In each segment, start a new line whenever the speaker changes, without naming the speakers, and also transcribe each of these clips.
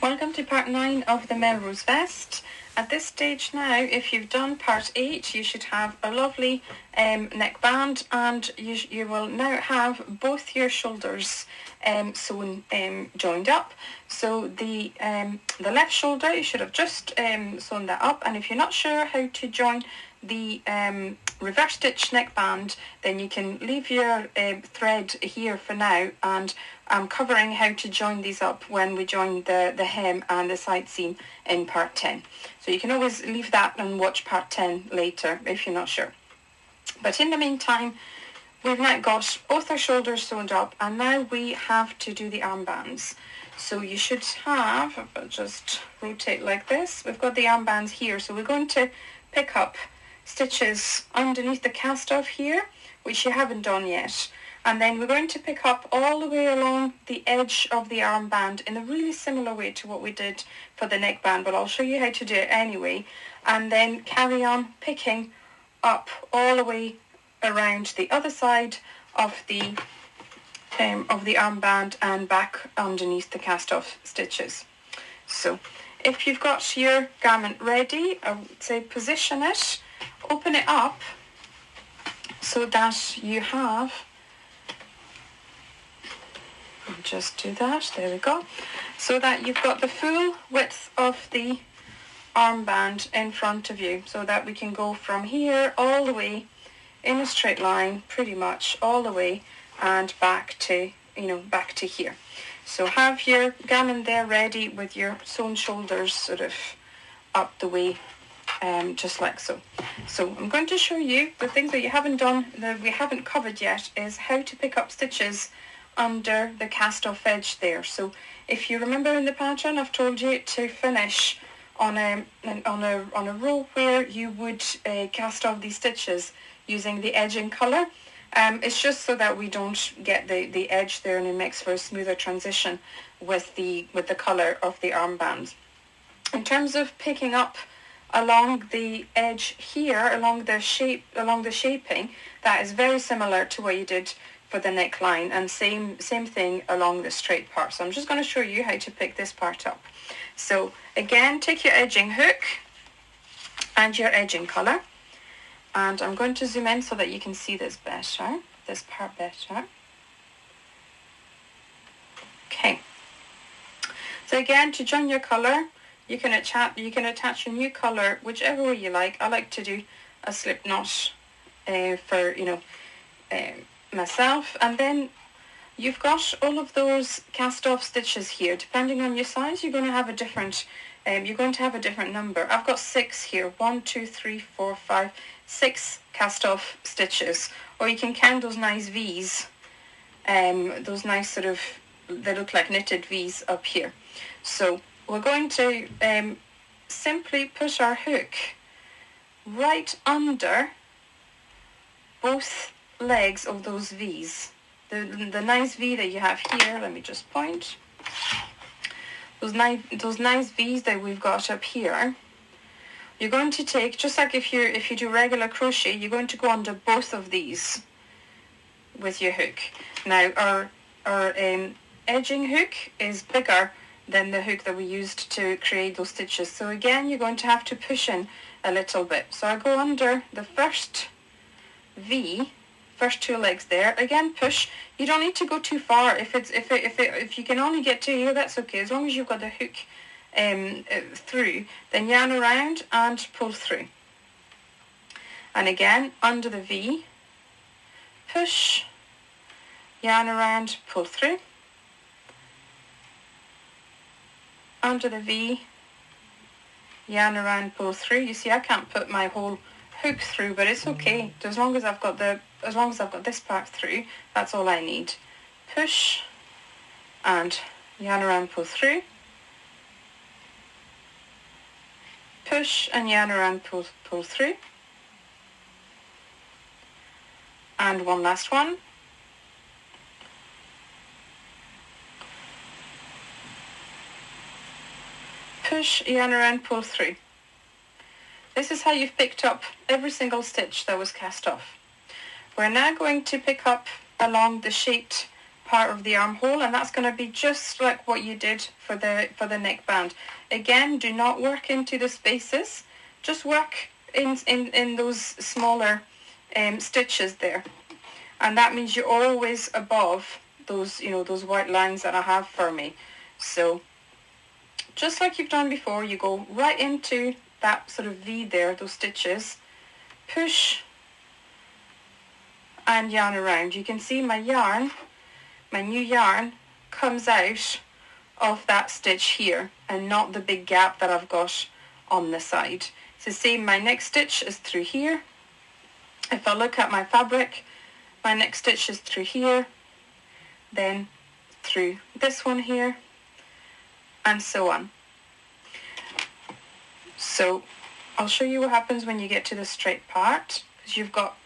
Welcome to part 9 of the Melrose vest. At this stage now, if you've done part 8, you should have a lovely neckband, and you will now have both your shoulders sewn joined up. So the left shoulder, you should have just sewn that up, and if you're not sure how to join the reverse stitch neckband, then you can leave your thread here for now, and I'm covering how to join these up when we join the hem and the side seam in part 10. So you can always leave that and watch part 10 later if you're not sure. But in the meantime, we've now got both our shoulders sewn up, and now we have to do the armbands. So you should have, if I just rotate like this, we've got the armbands here. So we're going to pick up stitches underneath the cast off here, which you haven't done yet. And then we're going to pick up all the way along the edge of the armband in a really similar way to what we did for the neckband, but I'll show you how to do it anyway. And then carry on picking up all the way around the other side of the armband and back underneath the cast off stitches. So if you've got your garment ready, I would say position it, open it up so that you have, just do that, there we go, so that you've got the full width of the armband in front of you, so that we can go from here all the way in a straight line, pretty much all the way, and back to, back to here. So have your garment there ready with your sewn shoulders sort of up the way, just like so. So I'm going to show you the things that you haven't done, that we haven't covered yet, is how to pick up stitches under the cast off edge there. So if you remember in the pattern, I've told you to finish on a row where you would cast off these stitches using the edging colour. It's just so that we don't get the edge there, and it makes for a smoother transition with the colour of the armbands. In terms of picking up along the edge here, along the shaping, that is very similar to what you did for the neckline, and same thing along the straight part. So I'm just going to show you how to pick this part up. So again, take your edging hook and your edging colour, and I'm going to zoom in so that you can see this better, this part better. Okay. So again, to join your colour, you can attach your new colour whichever way you like. I like to do a slip knot for myself, and then you've got all of those cast off stitches here. Depending on your size, you're going to have a different number. I've got 6 here, 1, 2, 3, 4, 5, 6 cast off stitches, or you can count those nice V's, those nice sort of, they look like knitted V's up here. So we're going to simply put our hook right under both legs of those V's. The nice V that you have here, let me just point. Those nice V's that we've got up here, you're going to take, just like if you do regular crochet, you're going to go under both of these with your hook. Now our edging hook is bigger than the hook that we used to create those stitches. So again, you're going to have to push in a little bit. So I go under the first V, first 2 legs there. Again, push. You don't need to go too far. If you can only get to here, that's okay. As long as you've got the hook through, then yarn around and pull through. And again, under the V, push, yarn around, pull through. Under the V, yarn around, pull through. You see, I can't put my whole hook through, but it's okay. As long as I've got this part through, that's all I need. Push and yarn around, pull through. Push and yarn around, pull through. And one last one. Push, yarn around, pull through. This is how you've picked up every single stitch that was cast off. We're now going to pick up along the shaped part of the armhole, and that's going to be just like what you did for the neckband. Again, do not work into the spaces, just work in those smaller stitches there, and that means you're always above those, you know, those white lines that I have for me. So just like you've done before, you go right into that sort of V there, those stitches, push and yarn around. You can see my yarn, my new yarn, comes out of that stitch here and not the big gap that I've got on the side. So see, my next stitch is through here. If I look at my fabric, my next stitch is through here, then through this one here, and so on. So I'll show you what happens when you get to the straight part, because you've got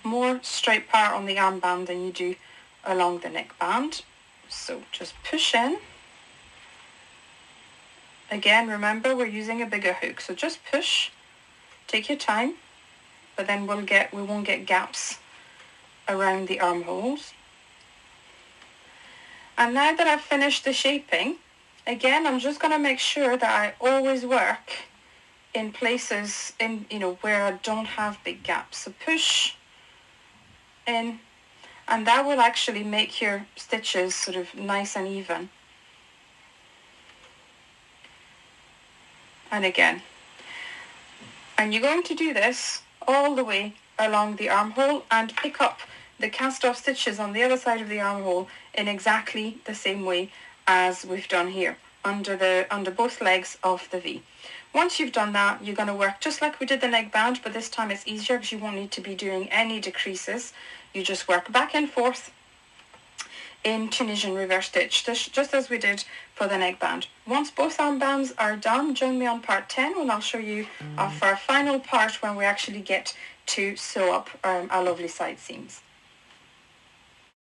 more straight part on the armband than you do along the neckband. So just push in. Again, remember we're using a bigger hook, so just push, take your time, but then we won't get gaps around the armholes. And now that I've finished the shaping, again, I'm just going to make sure that I always work in places where I don't have big gaps. So push in, and that will actually make your stitches sort of nice and even. And again, and you're going to do this all the way along the armhole and pick up the cast off stitches on the other side of the armhole in exactly the same way as we've done here under both legs of the V. Once you've done that, you're going to work just like we did the neckband, but this time it's easier because you won't need to be doing any decreases. You just work back and forth in Tunisian reverse stitch, just as we did for the neckband. Once both armbands are done, join me on part 10 when I'll show you for our final part when we actually get to sew up our lovely side seams.